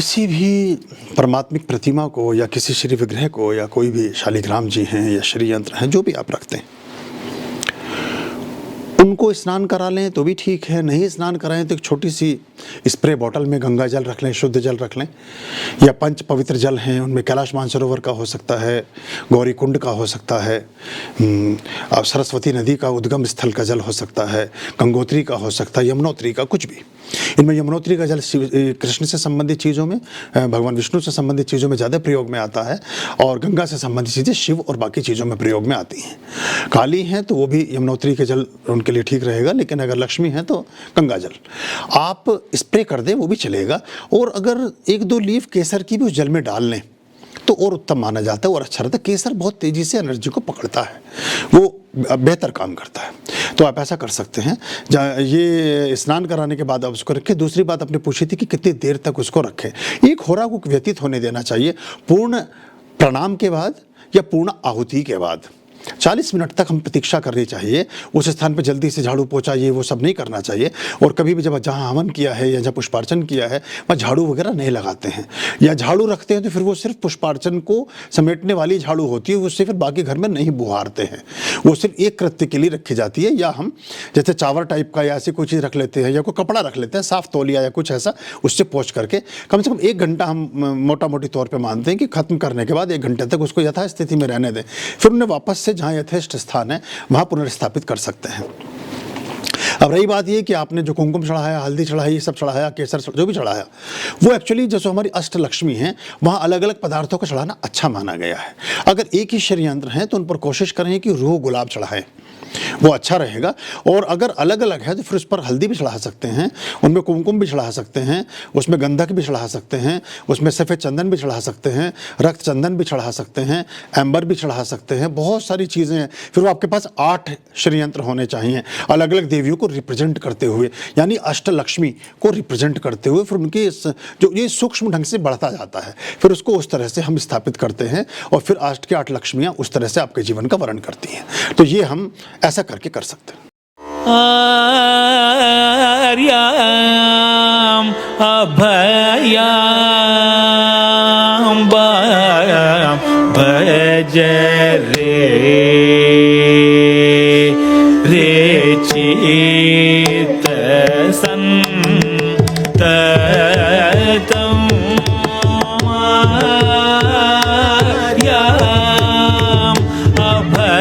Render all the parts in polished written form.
किसी भी परमात्मिक प्रतिमा को या किसी श्री विग्रह को या कोई भी शालिग्राम जी हैं या श्री यंत्र हैं, जो भी आप रखते हैं, उनको स्नान करा लें तो भी ठीक है, नहीं स्नान कराएं तो एक छोटी सी स्प्रे बॉटल में गंगा जल रख लें, शुद्ध जल रख लें, या पंच पवित्र जल हैं उनमें कैलाश मानसरोवर का हो सकता है, गौरी कुंड का हो सकता है, सरस्वती नदी का उद्गम स्थल का जल हो सकता है, गंगोत्री का हो सकता है, यमुनोत्री का, कुछ भी। इनमें यमुनोत्री का जल कृष्ण से संबंधित चीज़ों में, भगवान विष्णु से संबंधित चीज़ों में ज़्यादा प्रयोग में आता है, और गंगा से संबंधित चीज़ें शिव और बाकी चीज़ों में प्रयोग में आती हैं। काली हैं तो वो भी यमुनोत्री के जल उनके लिए ठीक रहेगा, लेकिन अगर लक्ष्मी हैं तो गंगा जल आप स्प्रे कर दें वो भी चलेगा। और अगर एक दो लीफ केसर की भी उस जल में डाल लें तो और उत्तम माना जाता है और अच्छा रहता है। केसर बहुत तेज़ी से एनर्जी को पकड़ता है, वो बेहतर काम करता है, तो आप ऐसा कर सकते हैं। ये स्नान कराने के बाद आप उसको रखें। दूसरी बात आपने पूछी थी कि कितनी देर तक उसको रखें। एक होरा को व्यतीत होने देना चाहिए, पूर्ण प्रणाम के बाद या पूर्ण आहुति के बाद 40 मिनट तक हम प्रतीक्षा करनी चाहिए। उस स्थान पर जल्दी से झाड़ू पोछा ये वो सब नहीं करना चाहिए। और कभी भी जब जहाँ हवन किया है या जहाँ पुष्पार्चन किया है वहाँ झाड़ू वगैरह नहीं लगाते हैं, या झाड़ू रखते हैं तो फिर वो सिर्फ पुष्पार्चन को समेटने वाली झाड़ू होती है, उससे फिर बाकी घर में नहीं बुहारते हैं। वो सिर्फ एक कृत्य के लिए रखी जाती है। या हम जैसे चावल टाइप का या ऐसी कोई चीज़ रख लेते हैं, या कोई कपड़ा रख लेते हैं, साफ तौलिया या कुछ ऐसा, उससे पोंछ करके कम से कम 1 घंटा हम मोटा मोटी तौर पर मानते हैं कि खत्म करने के बाद 1 घंटे तक उसको यथास्थिति में रहने दें। फिर उन्हें वापस से जहाँ यथेष्ट स्थान है वहाँ पुनर्स्थापित कर सकते हैं। अब रही बात ये कि आपने जो कुमकुम चढ़ाया, हल्दी चढ़ाई, ये सब चढ़ाया, केसर जो भी चढ़ाया, वो एक्चुअली जैसे हमारी अष्टलक्ष्मी हैं वहाँ अलग अलग पदार्थों को चढ़ाना अच्छा माना गया है। अगर एक ही षड्यंत्र हैं तो उन पर कोशिश करें कि रूह गुलाब चढ़ाएं, वो अच्छा रहेगा। और अगर अलग अलग है तो फिर उस पर हल्दी भी चढ़ा सकते हैं, उनमें कुमकुम भी चढ़ा सकते हैं, उसमें गंधक भी चढ़ा सकते हैं, उसमें सफ़ेद चंदन भी चढ़ा सकते हैं, रक्त चंदन भी चढ़ा सकते हैं, एम्बर भी चढ़ा सकते हैं, बहुत सारी चीज़ें हैं। फिर वो आपके पास 8 षड्यंत्र होने चाहिए अलग अलग देवियों को रिप्रेजेंट करते हुए, यानी अष्टलक्ष्मी को रिप्रेजेंट करते हुए। फिर उनके जो ये सूक्ष्म ढंग से बढ़ता जाता है, फिर उसको उस तरह से हम स्थापित करते हैं, और फिर 8 की 8 लक्ष्मियाँ उस तरह से आपके जीवन का वर्णन करती हैं। तो ये हम ऐसा करके कर सकते हैं। आर्याम अभयाम भज रे चित संततम आर्याम अभयाम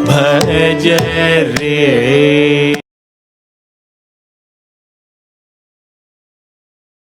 भज रे